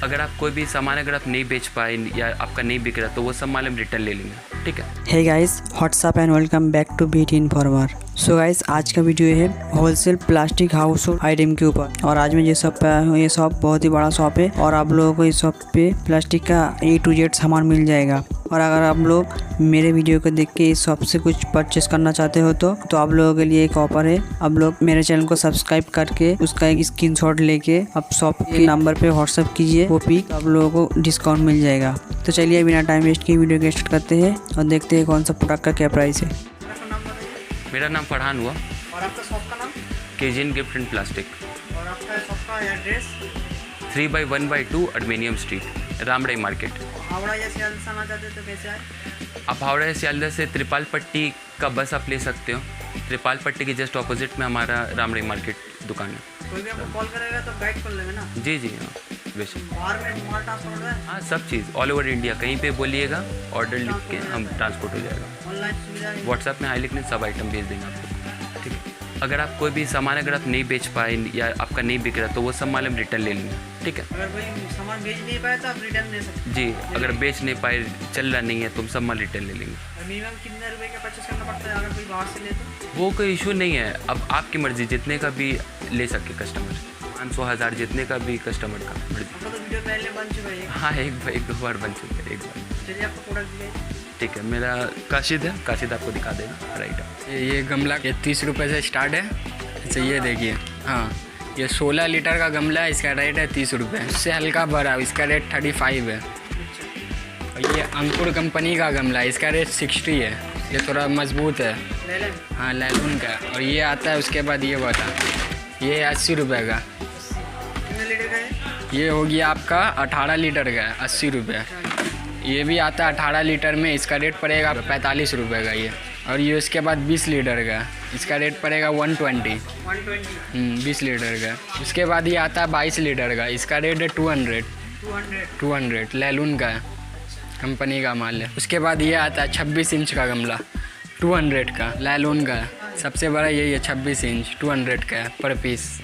अगर आप कोई भी सामान अगर आप नहीं बेच पाए या आपका नहीं बिक रहा तो वो सब माल हम रिटर्न ले लेंगे, ठीक है। Hey guys, what's up and welcome back to BT informer. So guys, आज का वीडियो है wholesale plastic household item के ऊपर। और आज मैं जिस शॉप पे आया हूँ, ये शॉप बहुत ही बड़ा शॉप है और आप लोगों को इस शॉप पे प्लास्टिक का A to Z सामान मिल जाएगा। और अगर आप लोग मेरे वीडियो को देख के इस शॉप से कुछ परचेस करना चाहते हो तो आप लोगों के लिए एक ऑफर है। आप लोग मेरे चैनल को सब्सक्राइब करके उसका एक स्क्रीनशॉट लेके आप शॉप के नंबर पे व्हाट्सअप कीजिए, वो पिक आप लोगों को डिस्काउंट मिल जाएगा। तो चलिए बिना टाइम वेस्ट किए वीडियो को स्टार्ट करते हैं और देखते हैं कौन सा प्रोडक्ट का क्या प्राइस है। मेरा नाम फरहान हुआ। और आपका शॉप का नाम? केजिन गिफ्ट एंड प्लास्टिक। और आपका शॉप का एड्रेस? 3/1/2 अर्मेनियम स्ट्रीट, रामड़ई मार्केट। हावड़ा या सियालदह आना चाहते तो कैसे आए? आप हावड़ा या सियालदह से त्रिपाल पट्टी का बस आप ले सकते हो। त्रिपाल पट्टी के जस्ट ऑपोजिट में हमारा रामड़ई मार्केट दुकान है। कोई भी आपको कॉल करेगा तो गाइड कर लेंगे ना? जी जी हाँ, बेशक। बाहर में माल ट्रांसपोर्ट है? हाँ, सब चीज़ ऑल ओवर इंडिया, कहीं पे बोलिएगा, ऑर्डर लिख के हम ट्रांसपोर्ट हो जाएगा। ऑनलाइन सुविधा है? व्हाट्सएप में हाई लिखने सब आइटम भेज देंगे आपको, ठीक है। अगर आप कोई भी सामान अगर आप नहीं बेच पाए या आपका नहीं बिक रहा तो वो सब माल हम रिटर्न ले लेंगे, ठीक है। अगर कोई सामान बेच नहीं पाया तो आप रिटर्न ले सकते हैं? जी, अगर बेच नहीं पाए, चल रहा नहीं है तो हम सब माल रिटर्न ले लेंगे। मिनिमम कितने रुपए का परचेस करना पड़ता है अगर कोई बाहर से ले तो? वो कोई इशू नहीं है, अब आपकी मर्ज़ी, जितने का भी ले सके कस्टमर, 500 1000 जितने का भी कस्टमर का मर्जी। आपका तो वीडियो पहले बन चुका है? हाँ, एक दो बार बन चुका है, एक बार। चलिए आपका प्रोडक्ट दिखाइए। ठीक है, मेरा काशिद है, काशिद आपको दिखा देगा। राइट, ये गमला ये 30 रुपये से स्टार्ट है। अच्छा, ये देखिए, हाँ, ये 16 लीटर का गमला है, इसका रेट है 30 रुपये। इससे हल्का बड़ा, इसका रेट 35 है। और ये अंकुर कंपनी का गमला है, इसका रेट 60 है। ये थोड़ा मजबूत है, हाँ, लैलून का। और ये आता है उसके बाद ये वाला, ये 80 रुपये का। कितने लीटर का है? ये हो गया आपका 18 लीटर का, 80 रुपये। ये भी आता है 18 लीटर में, इसका रेट पड़ेगा 45 रुपये का ये। और ये उसके बाद 20 लीटर का, इसका रेट पड़ेगा 120। 20 लीटर का। उसके बाद ये आता है 22 लीटर का, इसका रेट है 200 लैलून का कंपनी का माल है। उसके बाद ये आता है 26 इंच का गमला, 200 का, लैलून का। सबसे बड़ा यही है 26 इंच, 200 का पर पीस।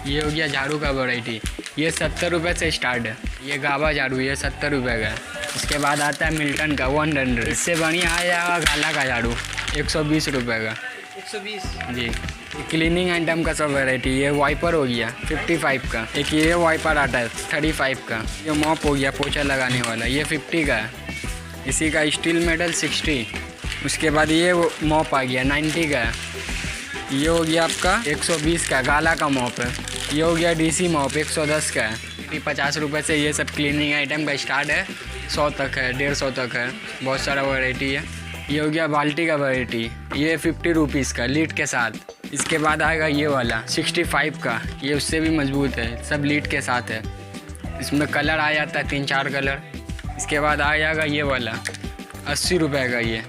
ये हो गया झाड़ू का वैरायटी, ये 70 रुपये से स्टार्ट है। ये गावा झाड़ू, ये 70 रुपये का है। उसके बाद आता है मिल्टन का 100। इससे बढ़िया आ जाएगा गाला का झाड़ू, 120 रुपये का। 120? जी। क्लीनिंग आइटम का सब वैरायटी। ये वाइपर हो गया 55 का। एक ये वाइपर आता है 35 का। ये मॉप हो गया पोछा लगाने वाला, ये 50 का है। इसी का स्टील मेटल 60। उसके बाद ये मॉप आ गया 90 का है। ये हो गया आपका 120 का, गाला का मॉप है। ये हो गया DC मॉप, 110 का है। 50 रुपये से ये सब क्लीनिंग आइटम का स्टार्ट है, 100 तक है, 150 तक है, बहुत सारा वैरायटी है। ये हो गया बाल्टी का वैरायटी, ये 50 रुपीज़ का लीड के साथ। इसके बाद आएगा ये वाला 65 का, ये उससे भी मजबूत है, सब लीड के साथ है। इसमें कलर आ जाता है 3-4 कलर। इसके बाद आ जाएगा ये वाला 80 रुपये का, ये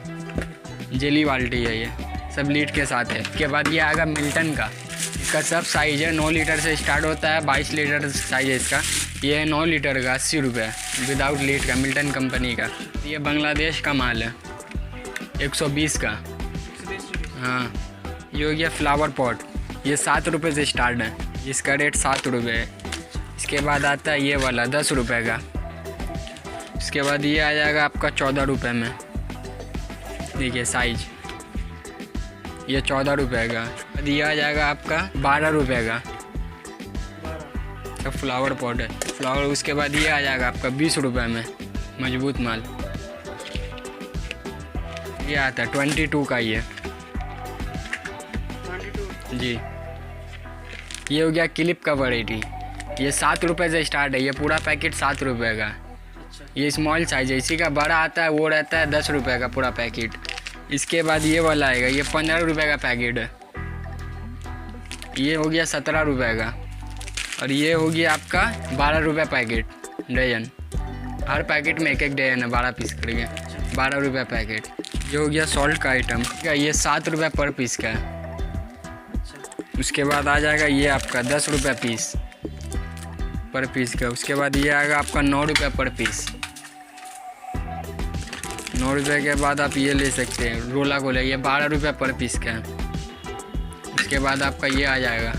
जेली बाल्टी है, ये सब लीड के साथ है। इसके बाद ये आएगा मिल्टन का, इसका सब साइज़ है, 9 लीटर से स्टार्ट होता है, 22 लीटर साइज़ है इसका। ये है 9 लीटर का, 80 रुपये विदाउट लीड का, मिल्टन कंपनी का। ये बांग्लादेश का माल है, 120 का। हाँ, ये हो गया फ्लावर पॉट, ये 7 रुपये से स्टार्ट है, इसका रेट 7 रुपये है। इसके बाद आता है ये वाला 10 रुपये का। इसके बाद ये आ जाएगा आपका 14 रुपये में, देखिए साइज, ये 14 रुपये का। ये आ जाएगा आपका 12 रुपये का, फ्लावर पॉट है फ्लावर। उसके बाद ये आ जाएगा आपका 20 रुपये में, मजबूत माल। ये आता है 22 का, ये 22? जी। ये हो गया क्लिप का वैरायटी, ये 7 रुपये से स्टार्ट है, ये पूरा पैकेट 7 रुपये का। ये स्मॉल साइज है, इसी का बड़ा आता है वो रहता है 10 रुपये का पूरा पैकेट। इसके बाद ये वाला आएगा, ये 15 रुपये का पैकेट है, ये हो गया 17 रुपये का। और ये हो गया आपका 12 रुपये पैकेट डजन, हर पैकेट में एक डजन है, 12 पीस करके, 12 रुपये पैकेट। ये हो गया सॉल्ट का आइटम, ये 7 रुपये पर पीस का है। उसके बाद आ जाएगा ये आपका 10 रुपये पीस पर पीस का। उसके बाद ये आएगा आपका 9 रुपये पर पीस। 9 रुपये के बाद आप ये ले सकते हैं रोला गोला, ये 12 रुपये पर पीस का है। उसके बाद आपका ये आ जाएगा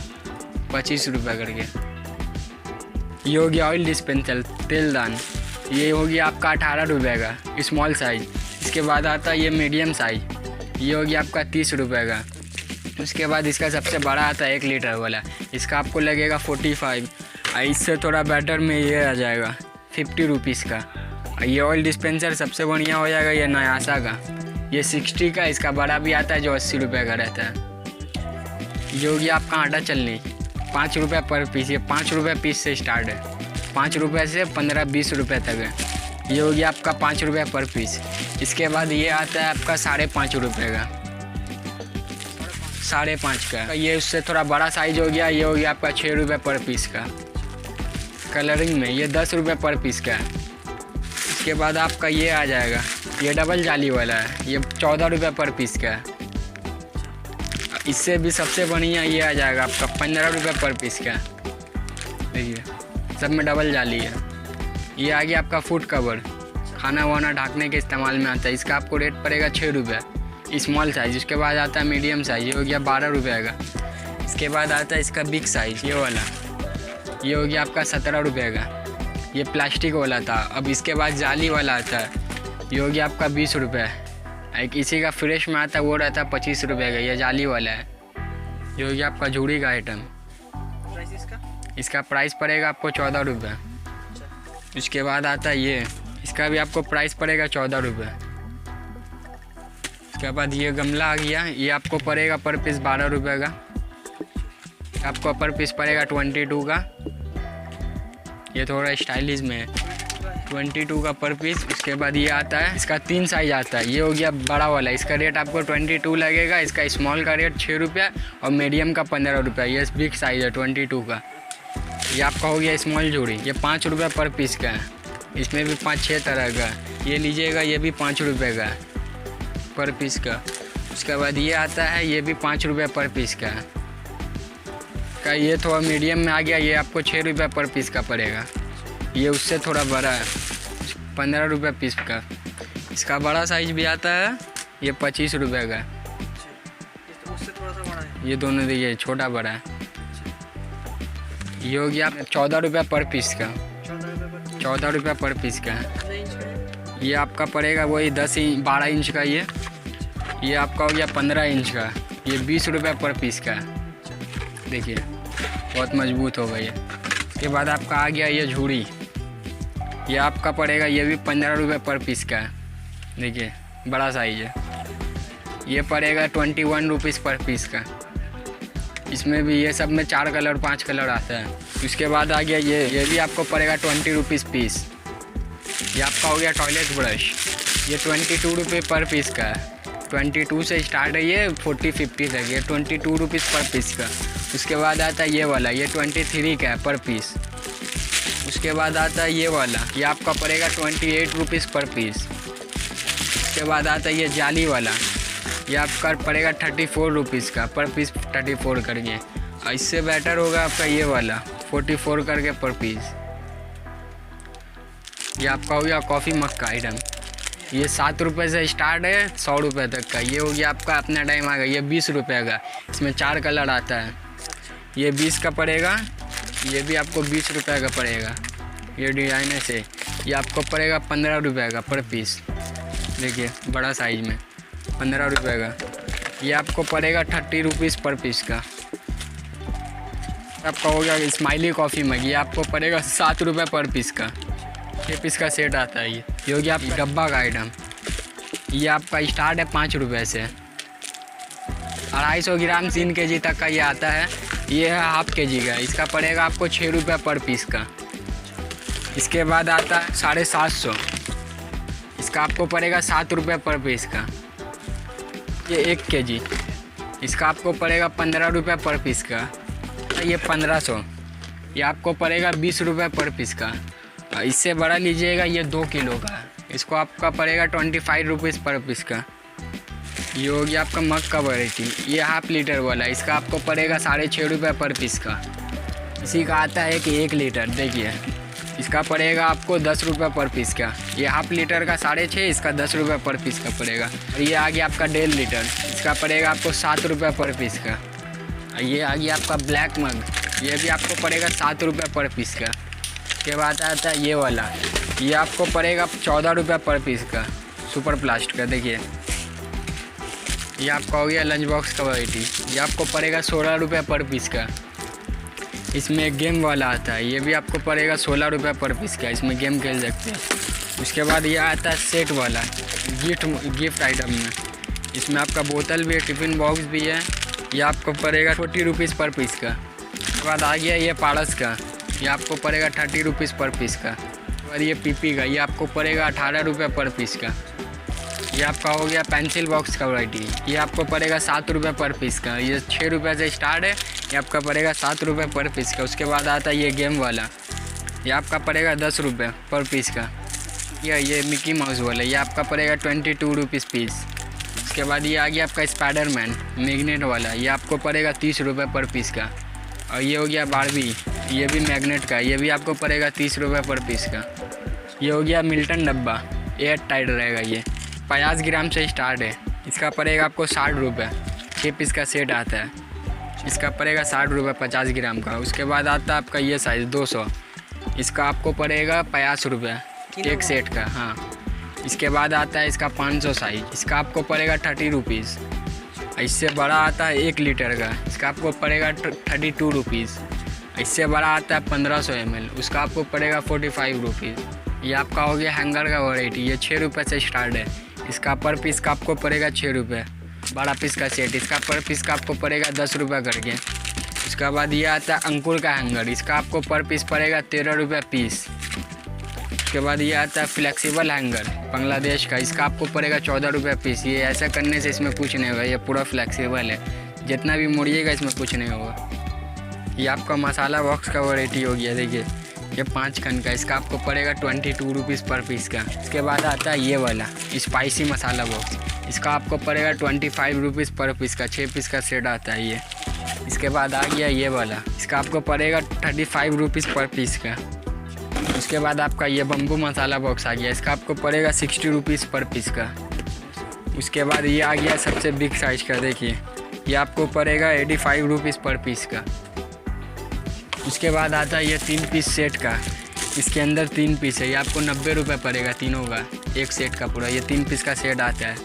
25 रुपये करके। ये हो गया ऑयल डिस्पेंसर तेलदान, ये हो गया आपका 18 रुपये का स्मॉल साइज़। इसके बाद आता है ये मीडियम साइज़, ये हो गया आपका 30 रुपये का। उसके बाद इसका सबसे बड़ा आता है 1 लीटर वाला, इसका आपको लगेगा 45। इससे थोड़ा बेटर में ये आ जाएगा 50 रुपीज़ का। ये ऑयल डिस्पेंसर सबसे बढ़िया हो जाएगा ये नयासा का, ये 60 का। इसका बड़ा भी आता है जो 80 रुपये का रहता है। ये हो गया आपका आटा चलनी 5 रुपये पर पीस, ये 5 रुपये पीस से स्टार्ट है, 5 रुपये से 15-20 रुपये तक है। ये हो गया आपका 5 रुपये पर पीस। इसके बाद ये आता है आपका 5.5 रुपये का, 5.5 का। ये उससे थोड़ा बड़ा साइज हो गया, ये हो गया आपका 6 रुपये पर पीस का। कलरिंग में ये 10 रुपये पर पीस का है। इसके बाद आपका ये आ जाएगा, ये डबल जाली वाला है, ये 14 रुपये पर पीस का है। इससे भी सबसे बढ़िया ये आ जाएगा आपका 15 रुपये पर पीस का। देखिए सब में डबल जाली है। ये आ गया आपका फूड कवर, खाना वाना ढकने के इस्तेमाल में आता है। इसका आपको रेट पड़ेगा 6 रुपये स्मॉल साइज़। उसके बाद आता है मीडियम साइज़, ये हो गया 12 रुपये का। इसके बाद आता है इसका बिग साइज़ ये वाला, ये हो गया आपका 17 रुपये का। ये प्लास्टिक वाला था। अब इसके बाद जाली वाला आता है, ये हो गया आपका 20 रुपये। एक इसी का फ्रेश में आता है वो रहता है 25 रुपये का, ये जाली वाला है। ये हो गया आपका झूड़ी का आइटम, इसका प्राइस पड़ेगा आपको 14 रुपये। उसके बाद आता है ये, इसका भी आपको प्राइस पड़ेगा 14 रुपये। उसके बाद ये गमला आ गया, ये आपको पड़ेगा पर पीस 12 रुपये का। आपको पर पीस पड़ेगा 22 का। ये थोड़ा स्टाइलिश में है, 22 का पर पीस। उसके बाद ये आता है, इसका 3 साइज आता है। ये हो गया बड़ा वाला, इसका रेट आपको 22 लगेगा। इसका स्मॉल का रेट 6 रुपये और मीडियम का 15 रुपये। ये बिग साइज़ है 22 का। ये आपका हो गया स्मॉल झूड़ी, ये 5 रुपये पर पीस का है। इसमें भी 5-6 तरह का, ये लीजिएगा, ये भी 5 रुपये का है पर पीस का। उसके बाद ये आता है, ये भी 5 रुपये पर पीस का है। ये थोड़ा मीडियम में आ गया, ये आपको 6 रुपये पर पीस का पड़ेगा। ये उससे थोड़ा बड़ा है, 15 रुपये पीस का। इसका बड़ा साइज भी आता है, ये 25 रुपये का है। उससे थोड़ा सा बड़ा है। ये दोनों देखिए छोटा बड़ा है। ये हो गया 14 रुपये पर पीस का, 14 रुपये पर पीस का है। ये आपका पड़ेगा वही 12 इंच का। ये आपका हो गया 15 इंच का, ये 20 रुपये पर पीस का है। देखिए बहुत मजबूत होगा ये। इसके बाद आपका आ गया ये झूड़ी, ये आपका पड़ेगा, ये भी 15 रुपये पर पीस का है। देखिए बड़ा साइज है, ये पड़ेगा 21 रुपीज़ पर पीस का। इसमें भी ये सब में 4 कलर 5 कलर आता है। उसके बाद आ गया ये भी आपको पड़ेगा 20 रुपीज़ पीस। ये आपका हो गया टॉयलेट ब्रश, ये 22 रुपये पर पीस का है। 22 से स्टार्ट है, ये 40-50 तक, ये 22 रुपीज़ पर पीस का। उसके बाद आता है ये वाला, ये 23 का है पर पीस। उसके बाद आता है ये वाला, ये आपका पड़ेगा 28 रुपीज़ पर पीस। उसके बाद आता है ये जाली वाला, ये आपका पड़ेगा 34 रुपीज़ का पर पीस, 34 करके। और इससे बेटर होगा आपका ये वाला 44 करके पर पीस। ये आपका हो गया कॉफ़ी मग का आइटम, ये 7 रुपये से स्टार्ट है 100 रुपये तक का। ये हो गया आपका अपना टाइम आ गया, ये 20 रुपये का। इसमें 4 कलर आता है, ये 20 का पड़ेगा। ये भी आपको 20 रुपये का पड़ेगा। ये डिज़ाइनर से ये आपको पड़ेगा 15 रुपये का पर पीस। देखिए बड़ा साइज में 15 रुपये का। ये आपको पड़ेगा 30 रुपीज़ पर पीस का। आपका हो गया स्माइली कॉफ़ी मग, ये आपको पड़ेगा 7 रुपये पर पीस का। 6 पीस का सेट आता है। ये हो गया आपका डब्बा का आइटम, ये आपका स्टार्ट है 5 रुपये से। 250 ग्राम 3 kg तक का ये आता है। ये है हाफ kg का, इसका पड़ेगा आपको 6 रुपये पर पीस का। इसके बाद आता है 750, इसका आपको पड़ेगा 7 रुपये पर पीस का। ये 1 kg, इसका आपको पड़ेगा 15 रुपये पर पीस का। ये 1500, ये आपको पड़ेगा 20 रुपये पर पीस का। इससे बड़ा लीजिएगा, ये 2 किलो का, इसको आपका पड़ेगा 25 रुपीज़ पर पीस का। ये हो गया आपका मग का वैरायटी, ये हाफ लीटर वाला, इसका आपको पड़ेगा 6.5 रुपये पर पीस का। इसी का आता है कि 1 लीटर, देखिए इसका पड़ेगा आपको 10 रुपये पर पीस का। ये हाफ लीटर का 6.5, इसका 10 रुपये पर पीस का पड़ेगा। और ये आ गया आपका 1.5 लीटर, इसका पड़ेगा आपको 7 रुपये पर पीस का। और ये आ गया आपका ब्लैक मग, ये भी आपको पड़ेगा 7 रुपये पर पीस का। उसके बाद आता है ये वाला, ये आपको पड़ेगा 14 रुपये पर पीस का, सुपर प्लास्ट का। देखिए ये आपका हो गया लंच बॉक्स का वैरायटी, ये आपको पड़ेगा 16 रुपये पर पीस का। इसमें एक गेम वाला आता है, ये भी आपको पड़ेगा 16 रुपये पर पीस का, इसमें गेम खेल सकते हैं। उसके बाद ये आता है सेट वाला गिफ्ट आइटम में, इसमें आपका बोतल भी है, टिफ़िन बॉक्स भी है, ये आपको पड़ेगा 40 रुपीज़ पर पीस का। उसके बाद आ गया ये पारस का, ये आपको पड़ेगा 30 रुपीज़ पर पीस का। और ये पीपी का, ये आपको पड़ेगा 18 रुपये पर पीस का। ये आपका हो गया पेंसिल बॉक्स का वैरायटी, ये आपको पड़ेगा 7 रुपये पर पीस का। ये 6 रुपये से स्टार्ट है, ये आपका पड़ेगा 7 रुपये पर पीस का। उसके बाद आता है ये गेम वाला, ये आपका पड़ेगा 10 रुपये पर पीस का। ये मिकी माउस वाला, ये आपका पड़ेगा 22 रुपीज़ पीस। उसके बाद ये आ गया आपका स्पाइडरमैन मैग्नेट वाला, ये आपको पड़ेगा 30 रुपये पर पीस का। और ये हो गया बारबी, ये भी मैग्नेट का, ये भी आपको पड़ेगा 30 रुपये पर पीस का। ये हो गया मिल्टन डब्बा, एयर टाइट रहेगा, ये 50 ग्राम से स्टार्ट है, इसका पड़ेगा आपको 60 रुपये। 6 पीस का सेट आता है, इसका पड़ेगा 60 रुपये 50 ग्राम का। उसके बाद आता है आपका ये साइज़ 200, इसका आपको पड़ेगा 50 रुपये एक सेट का। हाँ, इसके बाद आता है इसका 500 साइज़, इसका आपको पड़ेगा 30 रुपीज़। इससे बड़ा आता है 1 लीटर का, इसका आपको पड़ेगा 32 रुपीज़। इससे बड़ा आता है 1500 ml, उसका आपको पड़ेगा 45 रुपीज़। ये आपका हो गया हैंगर का वैरायटी, ये 6 रुपये से स्टार्ट है, इसका पर पीस का आपको पड़ेगा 6 रुपये। बड़ा पीस का सेट, इसका पर पीस का आपको पड़ेगा 10 रुपये करके। उसके बाद ये आता है अंकुर का हैंगर, इसका आपको पर पीस पड़ेगा 13 रुपये पीस। उसके बाद ये आता है फ्लेक्सिबल हैंगर बांग्लादेश का, इसका आपको पड़ेगा 14 रुपये पीस। ये ऐसा करने से इसमें कुछ नहीं होगा, ये पूरा फ्लेक्सिबल है, जितना भी मुड़िएगा इसमें कुछ नहीं होगा। ये आपका मसाला बॉक्स का वैरायटी हो गया, देखिए ये 5 खन का, इसका आपको पड़ेगा 22 रुपीज़ पर पीस का। इसके बाद आता है ये वाला स्पाइसी मसाला बॉक्स, इसका आपको पड़ेगा 25 रुपीज़ पर पीस का। 6 पीस का सेट आता है ये। इसके बाद आ गया ये वाला, इसका आपको पड़ेगा 35 रुपीज़ पर पीस का। उसके बाद आपका ये बम्बू मसाला बॉक्स आ गया, इसका आपको पड़ेगा 60 रुपीज़ पर पीस का। उसके बाद ये आ गया सबसे बिग साइज़ का, देखिए ये आपको पड़ेगा 85 रुपीज़ पर पीस का। उसके बाद आता है ये 3 पीस सेट का, इसके अंदर 3 पीस है, ये आपको 90 रुपये पड़ेगा तीनों का, एक सेट का पूरा। ये 3 पीस का सेट आता है।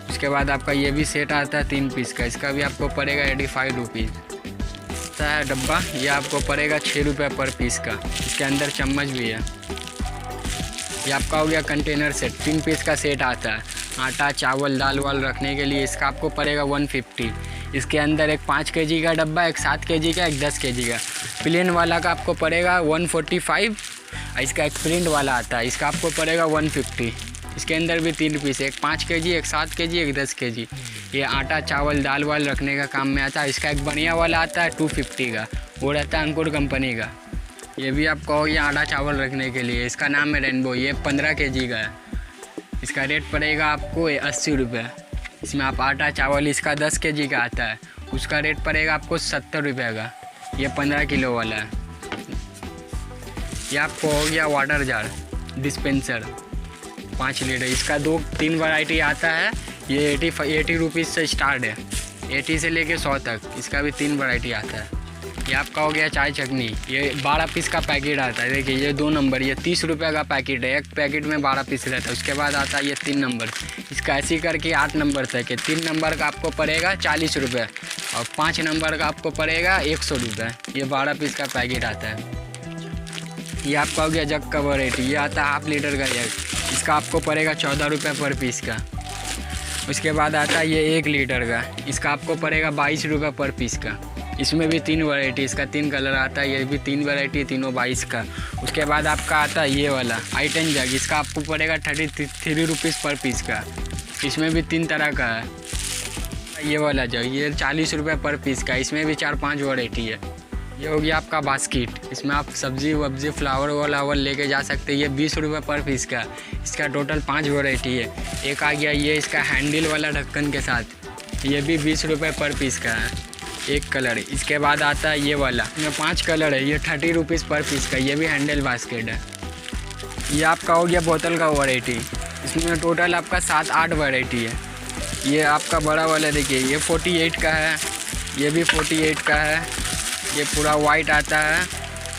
उसके बाद आपका ये भी सेट आता है 3 पीस का, इसका भी आपको पड़ेगा 85 रुपीज़। आता है डब्बा, ये आपको पड़ेगा 6 रुपये पर पीस का, इसके अंदर चम्मच भी है। ये आपका हो गया कंटेनर सेट, 3 पीस का सेट आता है, आटा चावल दाल वाल रखने के लिए, इसका आपको पड़ेगा 150। इसके अंदर एक 5 kg का डब्बा, एक 7 kg का, एक 10 kg का। प्लेन वाला का आपको पड़ेगा 145, इसका एक प्रिंट वाला आता है, इसका आपको पड़ेगा 150। इसके अंदर भी 3 पीस है, एक 5 kg, एक 7 kg, एक 10 kg। ये आटा चावल दाल वाल रखने का काम में आता है। इसका एक बढ़िया वाला आता है 250 का, वो रहता है अंकुर कंपनी का। ये भी आपका हो गया आटा चावल रखने के लिए, इसका नाम है रेनबो, ये 15 kg का है। इसका रेट पड़ेगा आपको 80 रुपये। इसमें आप आटा चावल, इसका 10 kg का आता है, उसका रेट पड़ेगा आपको 70 रुपये का। ये 15 किलो वाला है। ये आपको हो गया वाटर जार डिस्पेंसर 5 लीटर, इसका 2-3 वैरायटी आता है। ये 80 रुपीज़ से स्टार्ट है, 80 से लेके 100 तक, इसका भी 3 वैरायटी आता है। ये आपका हो गया चाय चटनी, ये 12 पीस का पैकेट आता है। देखिए ये 2 नंबर, ये 30 रुपये का पैकेट है, एक पैकेट में 12 पीस रहता है। उसके बाद आता है ये 3 नंबर, इसका ऐसी करके 8 नंबर तक है। 3 नंबर का आपको पड़ेगा 40 रुपये और 5 नंबर का आपको पड़ेगा 100 रुपये। ये 12 पीस का पैकेट आता है। ये आपका हो गया जग का वैरायटी, ये आता है 1/2 लीटर का जग, इसका आपको पड़ेगा 14 रुपये पर पीस का। उसके बाद आता है ये 1 लीटर का, इसका आपको पड़ेगा 22 रुपये पर पीस का। इसमें भी 3 वैरायटी, इसका 3 कलर आता है, ये भी 3 वैरायटी, तीनों 22 का। उसके बाद आपका आता है ये वाला I10 जग, इसका आपको पड़ेगा 33 रुपीज़ पर पीस का। इसमें भी 3 तरह का है। ये वाला जग, ये 40 रुपये पर पीस का, इसमें भी 4-5 वैरायटी है। ये हो गया आपका बास्केट, इसमें आप सब्ज़ी वब्जी फ्लावर वावर लेके जा सकते हैं। ये 20 रुपये पर पीस का, इसका टोटल 5 वैरायटी है। एक आ गया ये इसका हैंडल वाला ढक्कन के साथ, ये भी 20 रुपये पर पीस का है, एक कलर। इसके बाद आता है ये वाला, इसमें 5 कलर है, ये 30 रुपीज़ पर पीस का, ये भी हैंडल बास्केट है। ये आपका हो गया बोतल का वैरायटी, इसमें टोटल आपका 7-8 वैरायटी है। ये आपका बड़ा वाला देखिए, ये 48 का है, ये भी 48 का है, ये पूरा वाइट आता है,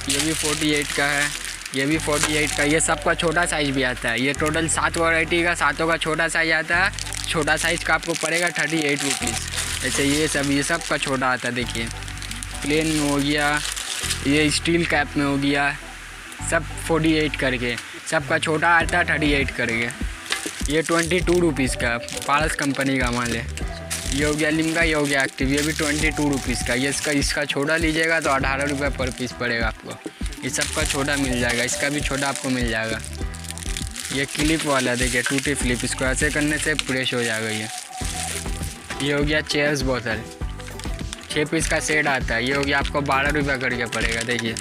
ये भी 48 का है। ये भी 48 का। ये सबका छोटा साइज़ भी आता है। ये टोटल 7 वैरायटी का, 7 का छोटा साइज़ आता है। छोटा साइज़ का आपको पड़ेगा 38 रुपीज़। ऐसे ये सब का छोटा आता है। देखिए प्लेन में हो गया, ये स्टील कैप में हो गया, सब 48 करके। सबका छोटा आता है 38 करके। ये 22 रुपीज़ का पारस कंपनी का माल है। ये हो गया लिम्का, ये हो गया एक्टिव, ये भी 22 रुपीज़ का। ये इसका छोटा लीजिएगा तो 18 रुपये पर पीस पड़ेगा आपको। ये सबका छोटा मिल जाएगा, इसका भी छोटा आपको मिल जाएगा। ये क्लिप वाला देखिए, टूटी फ्लिप, इसको ऐसे करने से फ्रेश हो जाएगा। ये हो गया चेयर्स बोतल, 6 पीस का सेट आता है। ये हो गया आपको 12 रुपये करके पड़ेगा। देखिए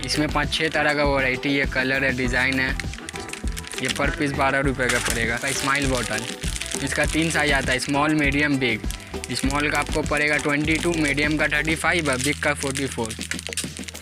इसमें 5-6 तरह का वैरायटी, ये कलर है, डिज़ाइन है। ये पर पीस 12 रुपये का पड़ेगा। स्माइल बॉटल, इसका 3 साइज आता है, स्मॉल, मीडियम, बिग। स्मॉल का आपको पड़ेगा 22, मीडियम का 35 है, बिग का 44।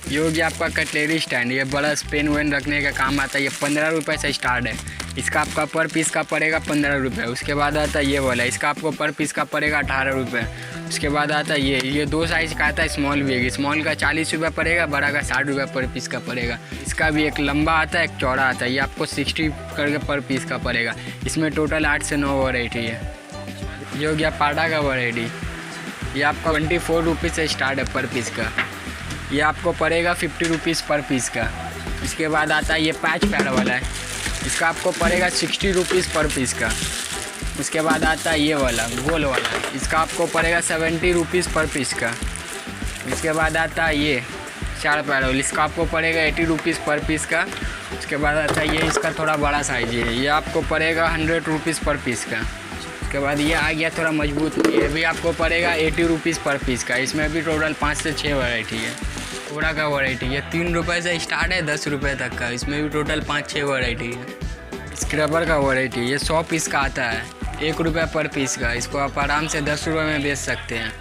ये हो गया आपका कटलेरी स्टैंड, ये बड़ा पेन वेन रखने का काम आता है। ये 15 रुपये से स्टार्ट है। इसका आपका पर पीस का पड़ेगा 15 रुपये। उसके बाद आता है ये वाला, इसका आपको पर पीस का पड़ेगा 18 रुपये। उसके बाद आता है ये 2 साइज़ का आता है, स्मॉल बिग। स्मॉल का 40 रुपये पड़ेगा, बड़ा का 60 रुपये पर पीस का पड़ेगा। इसका भी एक लंबा आता है, एक चौड़ा आता है। ये आपको 60 करके पर पीस का पड़ेगा। इसमें टोटल 8 से 9 वैरायटी है। ये हो गया पाटा का वैरायटी, ये आपका 24 रुपीज़ से स्टार्ट है पर पीस का। ये आपको पड़ेगा 50 रुपीज़ पर पीस का। इसके बाद आता है ये पैच पैड वाला है, इसका आपको पड़ेगा 60 रुपीज़ पर पीस का। उसके बाद आता है ये वाला गोल वाला, इसका आपको पड़ेगा 70 रुपीज़ पर पीस का। इसके बाद आता है ये 4 पैड, इसका आपको पड़ेगा 80 रुपीज़ पर पीस का। उसके बाद आता है ये, इसका थोड़ा बड़ा साइज है, ये आपको पड़ेगा 100 रुपीज़ पर पीस का। उसके बाद ये आ गया थोड़ा मजबूत, ये भी आपको पड़ेगा 80 रुपीज़ पर पीस का। इसमें भी टोटल 5 से 6 वैरायटी है। कूड़ा का वैरायटी, ये 3 रुपये से स्टार्ट है 10 रुपये तक का। इसमें भी टोटल 5-6 वैरायटी है। स्क्रबर का वैरायटी, ये 100 पीस का आता है, 1 रुपये पर पीस का। इसको आप आराम से 10 रुपये में बेच सकते हैं।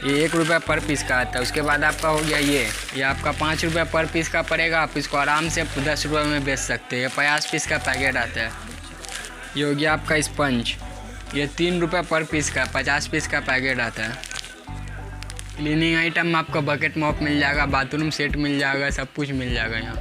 ये 1 रुपये पर पीस का आता है। उसके बाद आपका हो गया ये आपका 5 रुपये पर पीस का पड़ेगा। आप इसको आराम से 10 रुपये में बेच सकते हैं। ये 50 पीस का पैकेट आता है। ये हो गया आपका स्पंज, ये 3 रुपये पर पीस का 50 पीस का पैकेट आता है। क्लीनिंग आइटम में आपको बकेट मॉप मिल जाएगा, बाथरूम सेट मिल जाएगा, सब कुछ मिल जाएगा यहाँ।